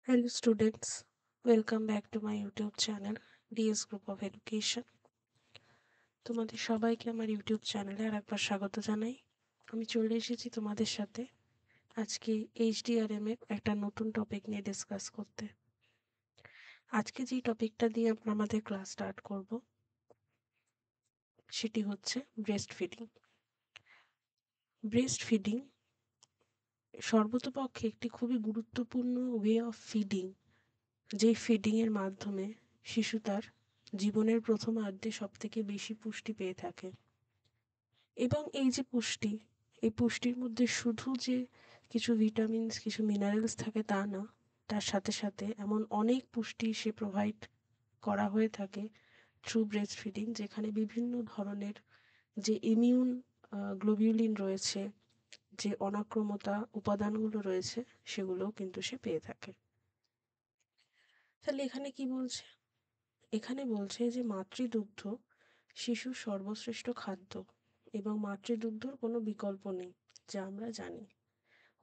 Hello students, welcome back to my YouTube channel DS Group of Education. তোমাদের সবাইকে আমার YouTube চ্যানেলে আরেকবার স্বাগত জানাই। আমি চলে এসেছি তোমাদের সাথে আজকে HDRM এর একটা নতুন টপিক নিয়ে ডিসকাস করতে। আজকে যে টপিকটা দিয়ে আমরা আমাদের ক্লাস স্টার্ট করব সেটি হচ্ছে ব্রেস্ট ফিডিং। ব্রেস্ট ফিডিং সর্বতোপক্ষে একটি খুবই গুরুত্বপূর্ণ ওয়ে অফ ফিডিং, যেই ফিডিং এর মাধ্যমে শিশু তার জীবনের প্রথমার্ধে সবথেকে বেশি পুষ্টি পেয়ে থাকে। এবং এই যে পুষ্টি, এই পুষ্টির মধ্যে শুধু যে কিছু ভিটামিনস কিছু মিনারেলস থাকে তা না, তার সাথে সাথে এমন অনেক পুষ্টি সে প্রোভাইড করা হয়ে থাকে থ্রু ব্রেস্ট ফিডিং, যেখানে বিভিন্ন ধরনের যে ইমিউন গ্লোবিউলিন রয়েছে, যে অনাক্রমতা উপাদানগুলো রয়েছে, সেগুলোও কিন্তু সে পেয়ে থাকে। তাহলে এখানে কি বলছে? এখানে বলছে যে মাতৃদুগ্ধ শিশুর সর্বশ্রেষ্ঠ খাদ্য এবং মাতৃদুগ্ধর কোনো বিকল্প নেই, যা আমরা জানি।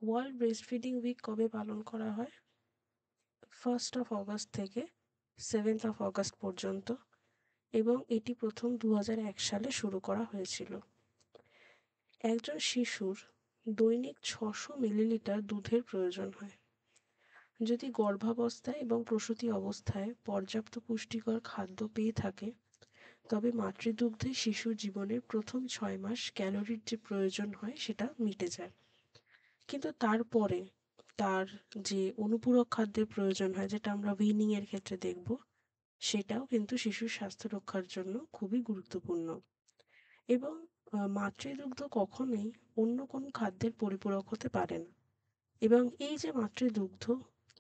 ওয়ার্ল্ড ব্রেস্ট ফিডিং উইক কবে পালন করা হয়? 1 থেকে 7 পর্যন্ত, এবং এটি প্রথম 2001 সালে শুরু করা হয়েছিল। একজন শিশুর দৈনিক 600 মিলিলিটার দুধের প্রয়োজন হয়। যদি গর্ভাবস্থায় এবং প্রসূতি অবস্থায় পর্যাপ্ত পুষ্টিকর খাদ্য পেয়ে থাকে, তবে মাতৃদুগ্ধে শিশুর জীবনের প্রথম 6 মাস ক্যালোরির যে প্রয়োজন হয় সেটা মিটে যায়। কিন্তু তারপরে তার যে অনুপূরক খাদ্যের প্রয়োজন হয়, যেটা আমরা উইনিং এর ক্ষেত্রে দেখব, সেটাও কিন্তু শিশুর স্বাস্থ্য রক্ষার জন্য খুবই গুরুত্বপূর্ণ। এবং মাতৃদুগ্ধ কখনোই অন্য কোনো খাদ্যের পরিপূরক হতে পারে না। এবং এই যে মাতৃদুগ্ধ,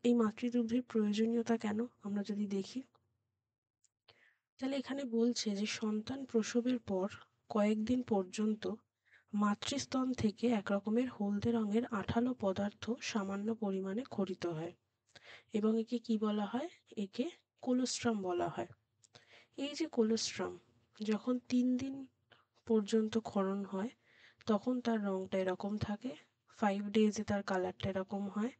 এই মাতৃদুগ্ধের প্রয়োজনীয়তা কেন আমরা যদি দেখি, তাহলে এখানে বলছে যে সন্তান প্রসবের পর কয়েকদিন পর্যন্ত মাতৃস্তন থেকে এক রকমের হলদে রঙের আঠালো পদার্থ সামান্য পরিমাণে ক্ষরিত হয়, এবং একে কি বলা হয়? একে কোলোস্ট্রাম বলা হয়। এই যে কোলোস্ট্রাম যখন 3 দিন পর্যন্ত ক্ষরণ হয়, তখন তার রংটা এরকম থাকে। 5 ডেজে তার কালারটা এরকম হয়,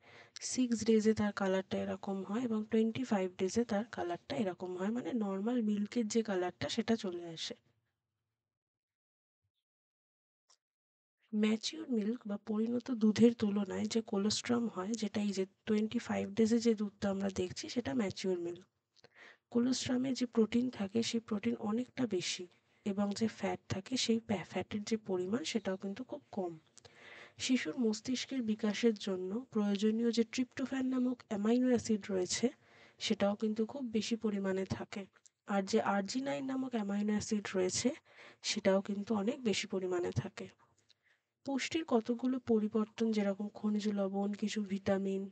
6 ডেজে তার কালারটা এরকম হয়, এবং 25 ডেজে তার কালারটা এরকম হয়, মানে নর্মাল মিল্কের যে কালারটা সেটা চলে আসে। ম্যাচিওর মিল্ক বা পরিণত দুধের তুলনায় যে কোলোস্ট্রাম হয়, যেটা এই যে 25 ডেজে যে দুধটা আমরা দেখছি, সেটা ম্যাচিওর মিল্ক। কোলোস্ট্রামে যে প্রোটিন থাকে সেই প্রোটিন অনেকটা বেশি, এবং যে ফ্যাট থাকে সেই ফ্যাটের যে পরিমাণ সেটাও কিন্তু খুব কম। শিশুর মস্তিষ্কের বিকাশের জন্য প্রয়োজনীয় যে ট্রিপ্টোফ্যান নামক অ্যামাইনো অ্যাসিড রয়েছে, সেটাও কিন্তু খুব বেশি পরিমাণে থাকে। আর যে আর্জিনাইন নামক অ্যামাইনো অ্যাসিড রয়েছে, সেটাও কিন্তু অনেক বেশি পরিমাণে থাকে। পুষ্টির কতগুলো পরিবর্তন, যেরকম খনিজ লবণ, কিছু ভিটামিন,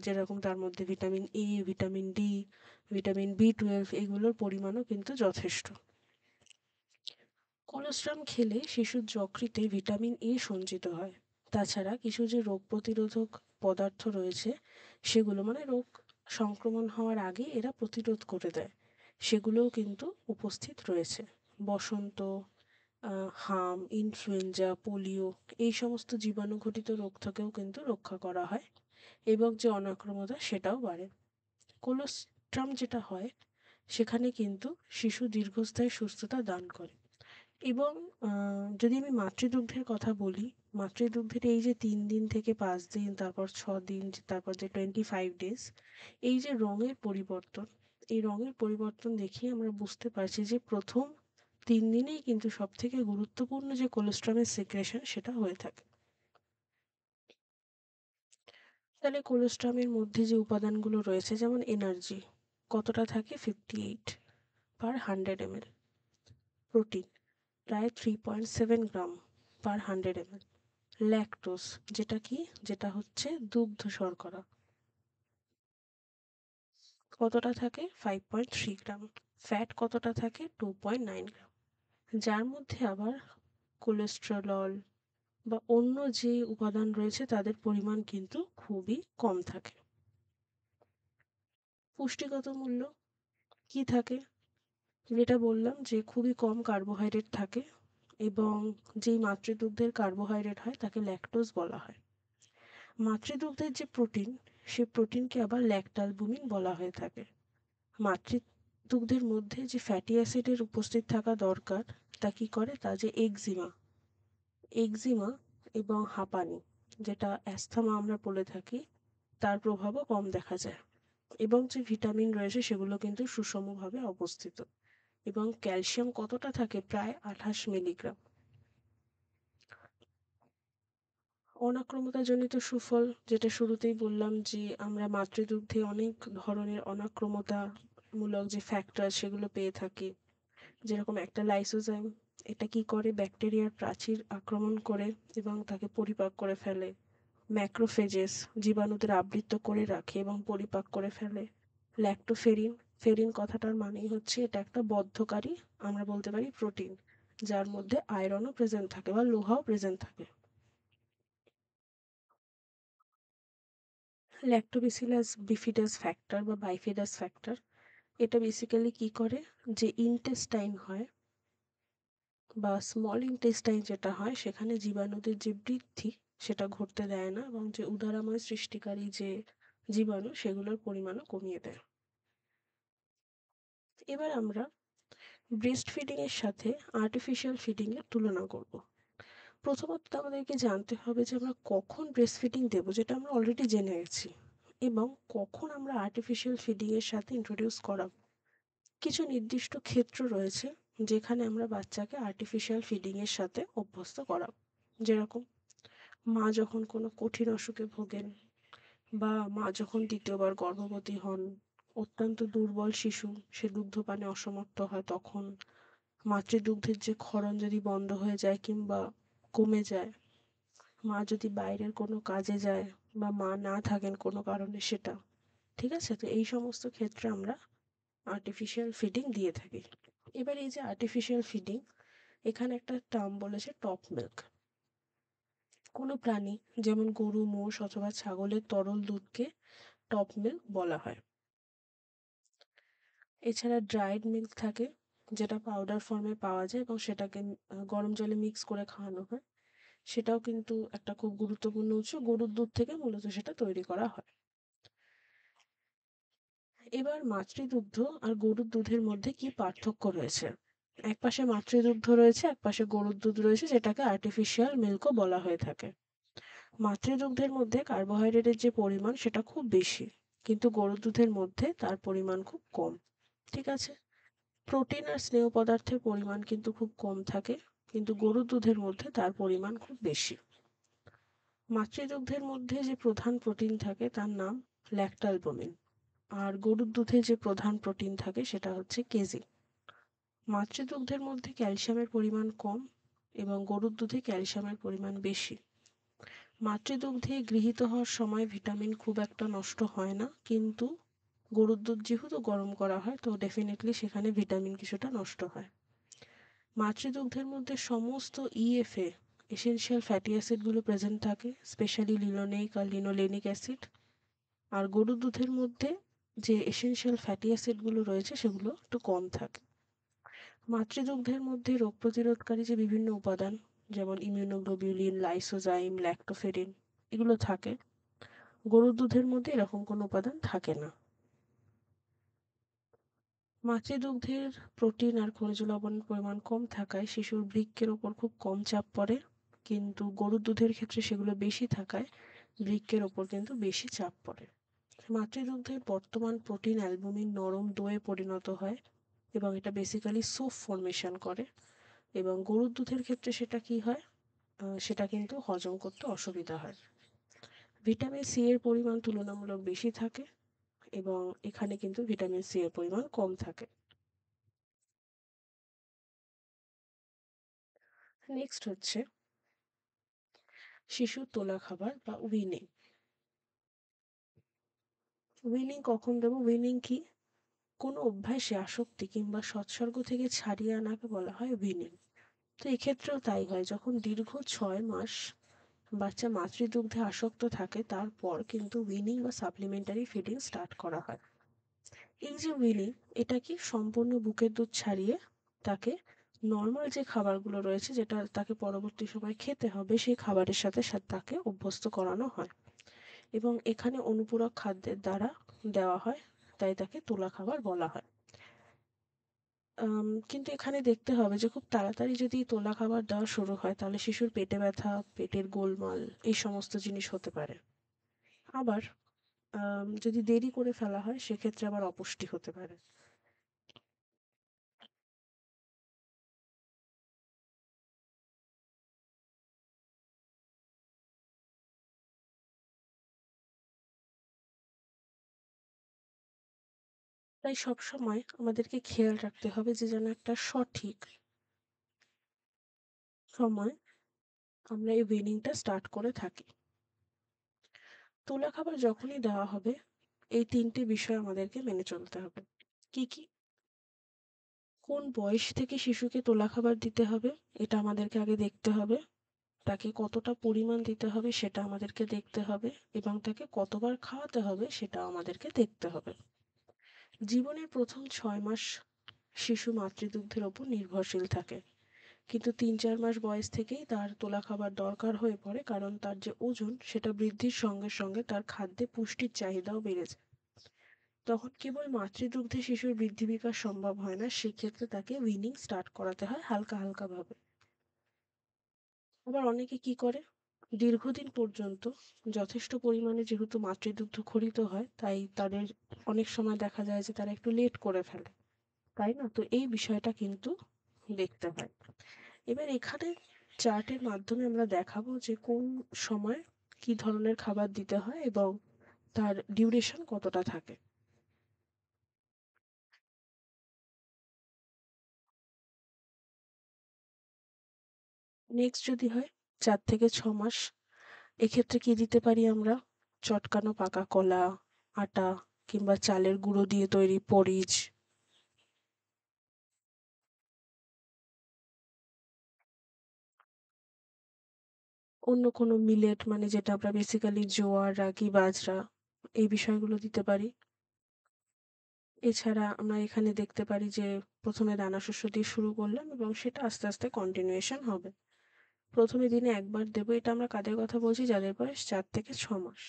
যেরকম তার মধ্যে vitamin A, vitamin D, vitamin B12, এগুলোর পরিমাণও কিন্তু যথেষ্ট। কোলোস্ট্রাম খেলে শিশুর যকৃতে ভিটামিন এ সঞ্চিত হয়। তাছাড়া কিছু যে রোগ প্রতিরোধক পদার্থ রয়েছে, সেগুলো মানে রোগ সংক্রমণ হওয়ার আগে এরা প্রতিরোধ করে দেয়, সেগুলোও কিন্তু উপস্থিত রয়েছে। বসন্ত, হাম, ইনফ্লুয়েঞ্জা, পোলিও, এই সমস্ত জীবাণুঘটিত রোগ থেকেও কিন্তু রক্ষা করা হয়, এবং যে অনাক্রমতা সেটাও বাড়ে। কোলোস্ট্রাম যেটা হয়, সেখানে কিন্তু শিশু দীর্ঘস্থায়ী সুস্থতা দান করে। এবং যদি আমি মাতৃদুগ্ধের কথা বলি, মাতৃদুগ্ধের এই যে 3 দিন থেকে 5 দিন, তারপর 6 দিন, তারপর যে 25 ডেজ, এই যে রঙের পরিবর্তন, এই রঙের পরিবর্তন দেখেই আমরা বুঝতে পারছি যে প্রথম 3 দিনেই কিন্তু সব থেকে গুরুত্বপূর্ণ যে কোলেস্ট্রমের সিক্রেশন সেটা হয়ে থাকে। তাহলে কোলেস্ট্রমের মধ্যে যে উপাদানগুলো রয়েছে, যেমন এনার্জি কতটা থাকে? 58/100 ml। প্রোটিন প্রায় 3.7 গ্রাম পার 100 ml। ল্যাকটোজ, যেটা কি, যেটা হচ্ছে দুগ্ধ শর্করা, কতটা থাকে? 5.3 গ্রাম। ফ্যাট কতটা থাকে? 2.9 গ্রাম। যার মধ্যে আবার কোলেস্টেরল বা অন্য যে উপাদান রয়েছে তাদের পরিমাণ কিন্তু খুবই কম থাকে। পুষ্টিগত মূল্য কি থাকে? যেটা বললাম যে খুবই কম কার্বোহাইড্রেট থাকে, এবং যেই মাতৃদুগ্ধের কার্বোহাইড্রেট হয় তাকে ল্যাকটোজ বলা হয়। মাতৃদুগ্ধের যে প্রোটিন, সেই প্রোটিনকে আবার ল্যাকটালবুমিন বলা হয়ে থাকে। মাতৃদুগ্ধের মধ্যে যে ফ্যাটি অ্যাসিডের উপস্থিত থাকা দরকার তা কি করে, তা যে এক্সিমা এবং হাঁপানি, যেটা অ্যাস্থমা আমরা বলে থাকি, তার প্রভাবও কম দেখা যায়। এবং যে ভিটামিন রয়েছে সেগুলো কিন্তু সুষমভাবে অবস্থিত। এবং ক্যালসিয়াম কতটা থাকে, প্রায় 28 মিলিগ্রাম। অনাক্রমতাজনিত সুফল, যেটা শুরুতেই বললাম যে আমরা মাতৃদুগ্ধে অনেক ধরনের অনাক্রমতামূলক যে ফ্যাক্টর সেগুলো পেয়ে থাকি। যেরকম একটা লাইসোজাইম, এটা কি করে, ব্যাকটেরিয়ার প্রাচীর আক্রমণ করে এবং তাকে পরিপাক করে ফেলে। ম্যাক্রোফেজেস জীবাণুদের আবৃত করে রাখে এবং পরিপাক করে ফেলে। ল্যাক্টোফেরিন, ফেরিন কথাটার মানেই হচ্ছে এটা একটা বদ্ধকারী, আমরা বলতে পারি প্রোটিন, যার মধ্যে আয়রনও প্রেজেন্ট থাকে বা লোহাও প্রেজেন্ট থাকে। ল্যাক্টোব্যাসিলাস বিফিডাস ফ্যাক্টর বা বাইফিডাস ফ্যাক্টর, এটা বেসিক্যালি কি করে, যে ইন্টেস্টাইন হয় বা স্মল ইন্টেস্টাইন যেটা হয়, সেখানে জীবাণুদের যে বৃদ্ধি সেটা ঘটতে দেয় না, এবং যে উদারাময় সৃষ্টিকারী যে জীবাণু সেগুলোর পরিমাণও কমিয়ে দেয়। এবার আমরা ব্রেস্ট ফিডিং এর সাথে আর্টিফিশিয়াল ফিডিং এর তুলনা করব। প্রথমত আমাদেরকে জানতে হবে যে আমরা কখন ব্রেস্ট ফিডিং দেবো, যেটা আমরা অলরেডি জেনে গেছি, এবং কখন আমরা আর্টিফিশিয়াল ফিডিং এর সাথে ইন্ট্রোডিউস করাবো। কিছু নির্দিষ্ট ক্ষেত্র রয়েছে যেখানে আমরা বাচ্চাকে আর্টিফিশিয়াল ফিডিং এর সাথে অভ্যস্ত করাবো। যেরকম মা যখন কোনো কঠিন অসুখে ভোগেন, বা মা যখন দ্বিতীয়বার গর্ভবতী হন, অত্যন্ত দুর্বল শিশু সে দুগ্ধপানে অসমর্থ হয়, তখন মাতৃদুগ্ধের যে ক্ষরণ যদি বন্ধ হয়ে যায় কিংবা কমে যায়, মা যদি বাইরের কোনো কাজে যায় বা মা না থাকেন কোনো কারণে, সেটা ঠিক আছে। তো এই সমস্ত ক্ষেত্রে আমরা আর্টিফিশিয়াল ফিডিং দিয়ে থাকি। এবার এই যে আর্টিফিশিয়াল ফিডিং, এখানে একটা টার্ম বলেছে টপ মিল্ক। কোনো প্রাণী, যেমন গরু, মোষ অথবা ছাগলের তরল দুধকে টপ মিল্ক বলা হয়। এছাড়া ড্রাইড মিল্ক থাকে, যেটা পাউডার ফর্মে পাওয়া যায় এবং সেটাকে গরম জলে মিক্স করে খাওয়ানো হয়। সেটাও কিন্তু একটা খুব গুরুত্বপূর্ণ উৎস, গরুর দুধ থেকে মূলত সেটা তৈরি করা হয়। এবার মাতৃদুগ্ধ আর গরুর দুধের মধ্যে কি পার্থক্য রয়েছে। একপাশে মাতৃদুগ্ধ রয়েছে, একপাশে গরুর দুধ রয়েছে, যেটাকে আর্টিফিশিয়াল মিল্কও বলা হয়ে থাকে। মাতৃদুগ্ধের মধ্যে কার্বোহাইড্রেটের যে পরিমাণ সেটা খুব বেশি, কিন্তু গরুর দুধের মধ্যে তার পরিমাণ খুব কম। ঠিক আছে। প্রোটিন আর স্নেহ পদার্থের পরিমাণ কিন্তু খুব কম থাকে, কিন্তু গরুর দুধের মধ্যে তার পরিমাণ খুব বেশি। মাতৃদুগ্ধের মধ্যে যে প্রধান প্রোটিন থাকে তার নাম ল্যাকটালবুমিন, আর গরুর দুধে যে প্রধান প্রোটিন থাকে সেটা হচ্ছে কেজি। মাতৃদুগ্ধের মধ্যে ক্যালসিয়ামের পরিমাণ কম এবং গরুর দুধে ক্যালসিয়ামের পরিমাণ বেশি। মাতৃদুগ্ধে গৃহীত হওয়ার সময় ভিটামিন খুব একটা নষ্ট হয় না, কিন্তু গরুর দুধ যেহেতু গরম করা হয় তো ডেফিনেটলি সেখানে ভিটামিন কিছুটা নষ্ট হয়। মাতৃদুগ্ধের মধ্যে সমস্ত ইএফএ এসেনশিয়াল ফ্যাটি অ্যাসিডগুলো প্রেজেন্ট থাকে, স্পেশালি লিনোলেইক আর লিনোলেনিক অ্যাসিড। আর গরুর দুধের মধ্যে যে এসেনশিয়াল ফ্যাটি অ্যাসিডগুলো রয়েছে সেগুলো একটু কম থাকে। মাতৃদুগ্ধের মধ্যে রোগ প্রতিরোধকারী যে বিভিন্ন উপাদান, যেমন ইমিউনোগ্লোবিউলিন, লাইসোজাইম, ল্যাক্টোফেরিন, এগুলো থাকে। গরুর দুধের মধ্যে এরকম কোনো উপাদান থাকে না। মাতৃদুগ্ধের প্রোটিন আর খনিজ লবণের পরিমাণ কম থাকায় শিশুর বৃক্কের ওপর খুব কম চাপ পড়ে, কিন্তু গরুর দুধের ক্ষেত্রে সেগুলো বেশি থাকায় বৃক্কের ওপর কিন্তু বেশি চাপ পড়ে। মাতৃদুগ্ধের বর্তমান প্রোটিন অ্যালবুমিন নরম দইয়ে পরিণত হয় এবং এটা বেসিক্যালি স্যুপ ফর্মেশন করে, এবং গরুর দুধের ক্ষেত্রে সেটা কি হয়, সেটা কিন্তু হজম করতে অসুবিধা হয়। ভিটামিন সি এর পরিমাণ তুলনামূলক বেশি থাকে, এবং এখানে কিন্তু ভিটামিন সি এর পরিমাণ কম থাকে। নেক্সট হচ্ছে শিশুর তোলা খাবার বা উইনিং। উইনিং কখন দেবো, উইনিং কি, কোনো অভ্যাসে আসক্তি কিংবা সৎসর্গ থেকে ছাড়িয়ে আনাকে বলা হয় উইনিং। তো এক্ষেত্রেও তাই হয়, যখন দীর্ঘ 6 মাস বাচ্চা মাতৃদুগ্ধে আসক্ত থাকে তারপর কিন্তু উইনিং বা সাপ্লিমেন্টারি ফিডিং স্টার্ট করা হয়। এই যে উইনিং, এটা কি সম্পূর্ণ বুকের দুধ ছাড়িয়ে তাকে নর্মাল যে খাবারগুলো রয়েছে, যেটা তাকে পরবর্তী সময় খেতে হবে, সেই খাবারের সাথে সাথে তাকে অভ্যস্ত করানো হয়। এবং এখানে অনুপূরক খাদ্যের দ্বারা দেওয়া হয়, তাই তাকে তোলা খাবার বলা হয়। কিন্তু এখানে দেখতে হবে যে খুব তাড়াতাড়ি যদি তোলা খাবার দেওয়া শুরু হয় তাহলে শিশুর পেটে ব্যথা, পেটের গোলমাল এই সমস্ত জিনিস হতে পারে। আবার যদি দেরি করে ফেলা হয় সেক্ষেত্রে আবার অপুষ্টি হতে পারে। তাই সবসময় আমাদেরকে খেয়াল রাখতে হবে যে যেন একটা সঠিক সময় আমরা এই weaning-টা স্টার্ট করে থাকি। তোলা খাবার যখনই দেওয়া হবে এই ৩ টে বিষয় আমাদেরকে মেনে চলতে হবে। কি, কি? কোন বয়স থেকে শিশুকে তোলা খাবার দিতে হবে এটা আমাদেরকে আগে দেখতে হবে। তাকে কতটা পরিমাণ দিতে হবে সেটা আমাদেরকে দেখতে হবে এবং তাকে কতবার খাওয়াতে হবে সেটাও আমাদেরকে দেখতে হবে। জীবনের প্রথম ৬ মাস শিশু মাতৃদুগ্ধের ওপর নির্ভরশীল থাকে। কিন্তু ৩-৪ মাস বয়স থেকেই তার তোলা খাবার দরকার হয়ে পড়ে, কারণ তার যে ওজন সেটা বৃদ্ধির সঙ্গে সঙ্গে তার খাদ্যে পুষ্টির চাহিদাও বেড়ে যায়। তখন কেবল মাতৃদুগ্ধে শিশুর বৃদ্ধি বিকাশ সম্ভব হয় না, সেক্ষেত্রে তাকে উইনিং স্টার্ট করাতে হয় হালকা হালকা ভাবে। আবার অনেকে কি করে, দীর্ঘদিন পর্যন্ত যথেষ্ট পরিমাণে যেহেতু মাতৃদুগ্ধ ক্ষরিত হয় তাই তাদের অনেক সময় দেখা যায় যে তারা একটু লেট করে ফেলে, তাই না? তো এই বিষয়টা কিন্তু দেখতে হয়। এবার এখানে চার্টের মাধ্যমে আমরা দেখাবো যে কোন সময় কি ধরনের খাবার দিতে হয় এবং তার ডিউরেশন কতটা থাকে। নেক্সট যদি হয় ৪ থেকে ৬ মাস, এক্ষেত্রে কি দিতে পারি আমরা? চটকানো পাকা কলা, আটা কিংবা চালের গুঁড়ো দিয়ে তৈরি পরিজ, অন্য কোনো মিলেট মানে যেটা আমরা বেসিক্যালি জোয়ার, রাগি, বাজরা এই বিষয়গুলো দিতে পারি। এছাড়া আমরা এখানে দেখতে পারি যে প্রথমে দানাশস্য দিয়ে শুরু করলাম এবং সেটা আস্তে আস্তে কন্টিনিউয়েশন হবে। প্রথমে দিনে একবার দেবো, এটা আমরা কাদের কথা বলছি? যাদের বয়স ৪ থেকে ৬ মাস।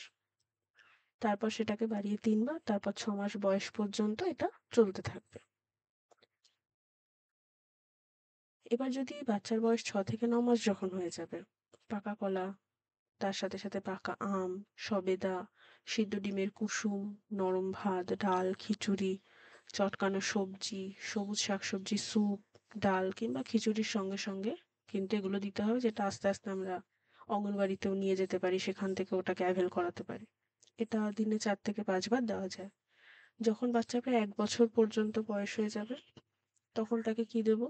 তারপর সেটাকে বাড়িয়ে ৩ বার, তারপর ৬ মাস বয়স পর্যন্ত এটা চলতে থাকবে। এবার যদি বাচ্চার বয়স ৬ থেকে ৯ মাস যখন হয়ে যাবে, পাকা কলা, তার সাথে সাথে পাকা আম, সবেদা, সিদ্ধ ডিমের কুসুম, নরম ভাত, ডাল, খিচুড়ি, চটকানো সবজি, সবুজ শাকসবজি, স্যুপ, ডাল কিংবা খিচুড়ির সঙ্গে সঙ্গে কিন্তু এগুলো দিতে হবে, যেটা আস্তে আস্তে আমরা অঙ্গনবাড়িতেও নিয়ে যেতে পারি, সেখান থেকে ওটাকে অ্যাভেল করাতে পারি। এটা দিনে ৪ থেকে ৫ বার দেওয়া যায়। যখন বাচ্চা প্রায় ১ বছর পর্যন্ত বয়স হয়ে যাবে তখন তাকে কি দেবো?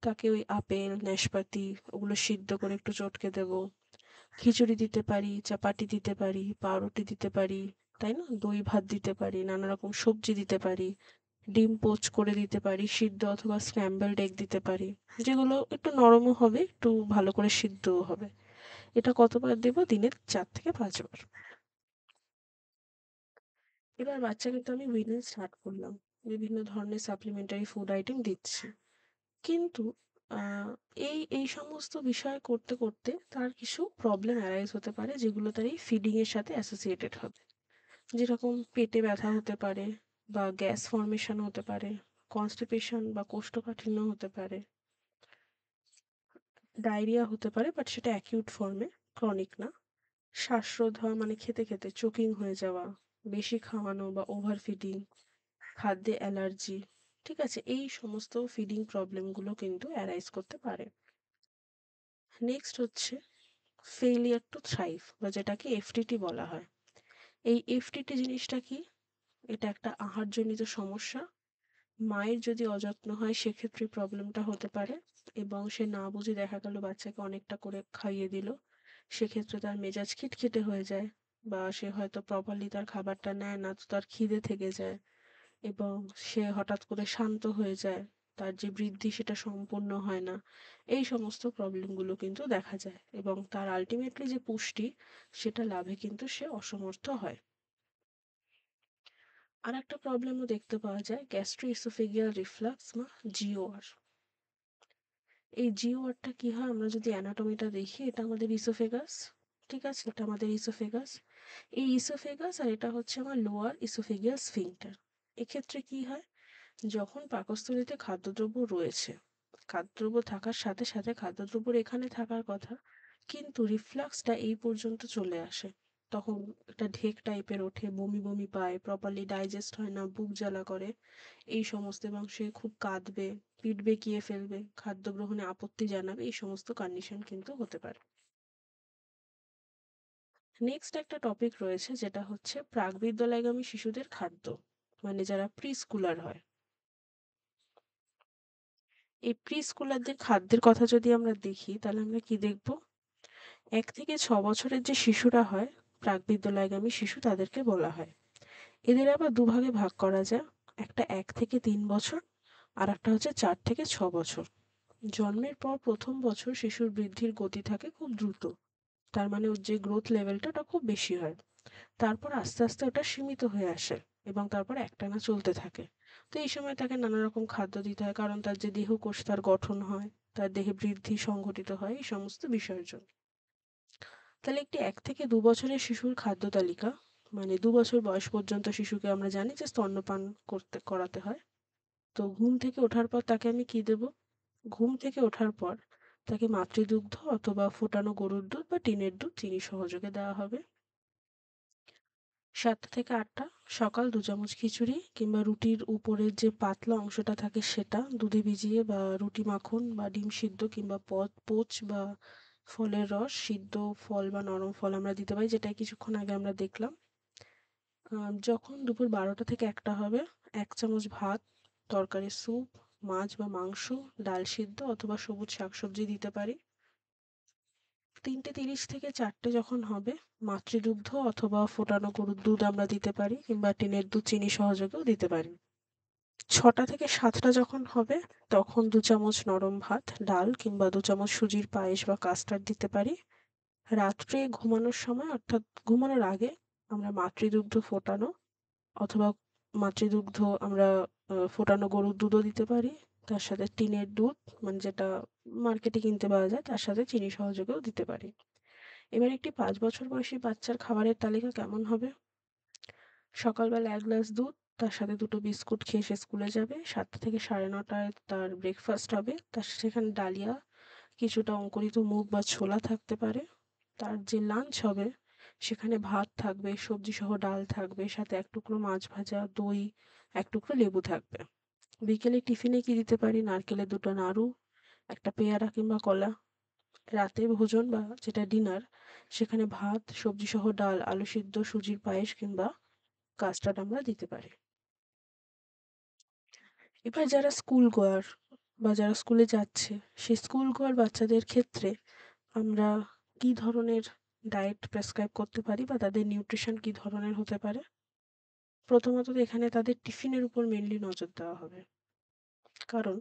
তাকে ওই আপেল, নাশপাতি ওগুলো সিদ্ধ করে একটু চটকে দেবো। খিচুড়ি দিতে পারি, চাপাটি দিতে পারি, পাউরুটি দিতে পারি, তাই না? দই ভাত দিতে পারি, নানা রকম সবজি দিতে পারি, ডিম পোচ করে দিতে পারি, সিদ্ধ অথবা স্ক্র্যাম্বলড এগ দিতে পারি, যেগুলো একটু নরমও হবে, একটু ভালো করে সিদ্ধও হবে। এটা কতবার দেব? দিনে ৪ থেকে ৫ বার। এবার বাচ্চাকে তো আমি উইনিং স্টার্ট করলাম, বিভিন্ন ধরনের সাপ্লিমেন্টারি ফুড আইটেম দিচ্ছি, কিন্তু এই এই সমস্ত বিষয় করতে করতে তার কিছু প্রবলেম অ্যারাইজ হতে পারে যেগুলো তার এই ফিডিং এর সাথে অ্যাসোসিয়েটেড হবে। যেরকম পেটে ব্যথা হতে পারে বা গ্যাস ফর্মেশন হতে পারে, কনস্টিপেশন বা কোষ্ঠকাঠিন্য হতে পারে, ডায়রিয়া হতে পারে, বাট সেটা অ্যাকিউট ফর্মে, ক্রনিক না। শ্বাসরোধ হওয়া মানে খেতে খেতে চোকিং হয়ে যাওয়া, বেশি খাওয়ানো বা ওভার ফিডিং, খাদ্যে অ্যালার্জি, ঠিক আছে? এই সমস্ত ফিডিং প্রবলেমগুলো কিন্তু অ্যারাইজ করতে পারে। নেক্সট হচ্ছে ফেইলিয়ার টু থ্রাইভ বা যেটাকে এফটিটি বলা হয়। এই এফটিটি জিনিসটা কি? এটা একটা আহারজনিত সমস্যা। মায়ের যদি অযত্ন হয় সেক্ষেত্রে প্রবলেমটা হতে পারে এবং সে না বুঝে দেখা গেল বাচ্চাকে অনেকটা করে খাইয়ে দিল, সেক্ষেত্রে তার মেজাজ খিটখিটে হয়ে যায় বা সে হয়তো প্রপারলি তার খাবারটা নেয় না, তো তার খিদে থেকে যায় এবং সে হঠাৎ করে শান্ত হয়ে যায়, তার যে বৃদ্ধি সেটা সম্পূর্ণ হয় না। এই সমস্ত প্রবলেমগুলো কিন্তু দেখা যায় এবং তার আলটিমেটলি যে পুষ্টি সেটা লাভে কিন্তু সে অসমর্থ হয়। আর একটা প্রবলেমও দেখতে পাওয়া যায়, গ্যাস্ট্রোইসোফেগিয়াল রিফ্লাক্স বা জিওআর। এই জিওআরটা কি হয়? আমরা যদি অ্যানাটমিটা দেখি, এটা আমাদের ইসোফেগাস, ঠিক আছে? এটা আমাদের ইসোফেগাস। এই ইসোফেগাস আর এটা হচ্ছে আমার লোয়ার ইসোফেগিয়াল স্ফিংটার। এক্ষেত্রে কি হয়, যখন পাকস্থলীতে খাদ্যদ্রব্য রয়েছে, খাদ্যদ্রব্য থাকার সাথে সাথে খাদ্যদ্রব্য এখানে থাকার কথা, কিন্তু রিফ্লাক্সটা এই পর্যন্ত চলে আসে, তখন একটা ঢেক টাইপের ওঠে, বমি বমি পায়, প্রপারলি ডাইজেস্ট হয় না, বুক জ্বালা করে, এই সমস্ত, এবং সে খুব কাঁদবে, পিঠ বেঁকিয়ে ফেলবে, খাদ্য গ্রহণে আপত্তি জানাবে, এই সমস্ত কন্ডিশন কিন্তু হতে পারে। নেক্সট একটা টপিক রয়েছে যেটা হচ্ছে প্রাকবিদ্যালয়গামী শিশুদের খাদ্য, মানে যারা প্রি স্কুলার হয়। এই প্রি স্কুলারদের খাদ্যের কথা যদি আমরা দেখি তাহলে আমরা কি দেখব, 1 থেকে 6 বছরের যে শিশুরা হয় প্রাকবিদ্যালয়গামী শিশু তাদেরকে বলা হয়। এদের আবার দুভাগে ভাগ করা যায়, একটা 1 থেকে 3 বছর, আর একটা হচ্ছে 4 থেকে 6 বছর। জন্মের পর প্রথম বছর শিশুর বৃদ্ধির গতি থাকে খুব দ্রুত, তার মানে ওর যে গ্রোথ লেভেলটা ওটা খুব বেশি হয়। তারপর আস্তে আস্তে ওটা সীমিত হয়ে আসে এবং তারপর একটানা চলতে থাকে। তো এই সময় তাকে নানা রকম খাদ্য দিতে হয়, কারণ তার যে দেহকোষ তার গঠন হয়, তার দেহে বৃদ্ধি সংঘটিত হয় এই সমস্ত বিষয়ের জন্য। তাহলে একটি 1 থেকে 2 বছরের শিশুর খাদ্য তালিকা, মানে 2 বছর বয়স পর্যন্ত শিশুকে আমরা জানি যে স্তন্যপান করাতে হয়। তো ঘুম থেকে ওঠার পর তাকে আমি কি দেব, ঘুম থেকে ওঠার পর তাকে মাতৃদুগ্ধ অথবা ফোটানো গরুর দুধ বা টিনের দুধ চিনি সহযোগে দেওয়া হবে। 7টা থেকে 8টা সকাল 2 চামচ খিচুড়ি কিংবা রুটির উপরের যে পাতলা অংশটা থাকে সেটা দুধে ভিজিয়ে, বা রুটি মাখন বা ডিম সিদ্ধ কিংবা পোচ বা ফলের রস, সিদ্ধ ফল বা নরম ফল আমরা দিতে পারি, যেটা কিছুক্ষণ আগে আমরা দেখলাম। যখন দুপুর 12টা থেকে 1টা হবে, 1 চামচ ভাত, তরকারি, স্যুপ, মাছ বা মাংস, ডাল সিদ্ধ অথবা সবুজ শাকসবজি দিতে পারি। 3:30 থেকে 4টে যখন হবে, মাতৃদুগ্ধ অথবা ফোটানো গরুর দুধ আমরা দিতে পারি, কিংবা টিনের দুধ চিনি সহযোগেও দিতে পারি। 6টা থেকে 7টা যখন হবে, তখন 2 চামচ নরম ভাত, ডাল কিংবা 2 চামচ সুজির পায়েস বা কাস্টার্ড দিতে পারি। রাত্রে ঘুমানোর সময়, অর্থাৎ ঘুমানোর আগে, আমরা মাতৃদুগ্ধ ফোটানো অথবা মাতৃদুগ্ধ আমরা ফোটানো গরুর দুধও দিতে পারি, তার সাথে টিনের দুধ, মানে যেটা মার্কেটে কিনতে পাওয়া যায়, তার সাথে চিনি সহযোগেও দিতে পারি। এবার একটি 5 বছর বয়সী বাচ্চার খাবারের তালিকা কেমন হবে, সকালবেলা 1 গ্লাস দুধ, তার সাথে 2টো বিস্কুট খেয়ে সে স্কুলে যাবে। 7টা থেকে 9:30 তার ব্রেকফাস্ট হবে, তার সেখানে ডালিয়া, কিছুটা অঙ্কুরিত মুগ বা ছোলা থাকতে পারে। তার যে লাঞ্চ হবে সেখানে ভাত থাকবে, সবজি সহ ডাল থাকবে, সাথে 1 টুকরো মাছ ভাজা, দই, 1 টুকরো লেবু থাকবে। বিকেলে টিফিনে কি দিতে পারি, নারকেলের 2টা নাড়ু, একটা পেয়ারা কিংবা কলা। রাতে ভোজন বা যেটা ডিনার, সেখানে ভাত, সবজি সহ ডাল, আলু সিদ্ধ, সুজির পায়েস কিংবা কাস্টার্ড আমরা দিতে পারি। এবার যারা স্কুল গোয়ার বা যারা স্কুলে যাচ্ছে, সেই স্কুল গোয়ার বাচ্চাদের ক্ষেত্রে আমরা কি ধরনের ডায়েট প্রেসক্রাইব করতে পারি বা তাদের নিউট্রিশন কি ধরনের হতে পারে। প্রথমত এখানে তাদের টিফিনের উপর মেনলি নজর দেওয়া হবে, কারণ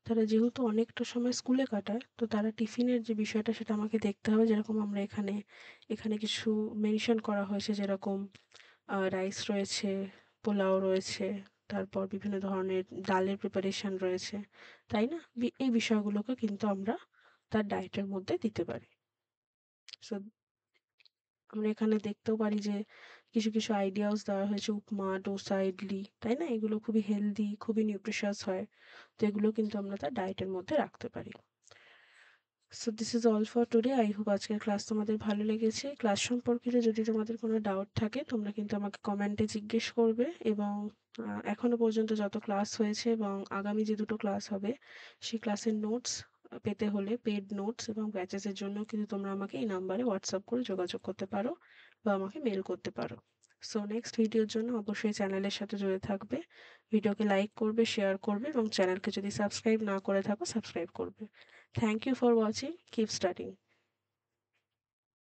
তারা যেহেতু অনেকটা সময় স্কুলে কাটায়, তো তারা টিফিনের যে বিষয়টা সেটা আমাকে দেখতে হবে। যেরকম আমরা এখানে এখানে কিছু মেনশন করা হয়েছে, যেরকম রাইস রয়েছে, পোলাও রয়েছে, তারপর বিভিন্ন ধরনের ডালের প্রিপারেশন রয়েছে, তাই না? এই বিষয়গুলোকে কিন্তু আমরা তার ডায়েটের মধ্যে দিতে পারি। সো আমরা এখানে দেখতেও পারি যে কিছু কিছু আইডিয়াস দেওয়া হয়েছে, উপমা, ডোসা, ইডলি, তাই না? এগুলো খুবই হেলদি, খুবই নিউট্রিশাস হয়। তো এগুলো কিন্তু আমরা তার ডায়েটের মধ্যে রাখতে পারি। So this is all for today. I hope আজকের ক্লাস তোমাদের ভালো লেগেছে। ক্লাস সম্পর্কিত যদি তোমাদের কোনো ডাউট থাকে তোমরা কিন্তু আমাকে কমেন্টে জিজ্ঞেস করবে, এবং এখনো পর্যন্ত যত ক্লাস হয়েছে এবং আগামী যে 2টো ক্লাস হবে সেই ক্লাসের নোটস পেতে হলে, পেড নোটস এবং ব্যাচেসের জন্য কিন্তু তোমরা আমাকে এই নাম্বারে হোয়াটসঅ্যাপ করে যোগাযোগ করতে পারো বা আমাকে মেল করতে পারো। সো নেক্সট ভিডিওর জন্য অবশ্যই চ্যানেলের সাথে জুড়ে থাকবে, ভিডিওকে লাইক করবে, শেয়ার করবে, এবং চ্যানেলকে যদি সাবস্ক্রাইব না করে থাকো সাবস্ক্রাইব করবে। Thank you for watching. Keep studying.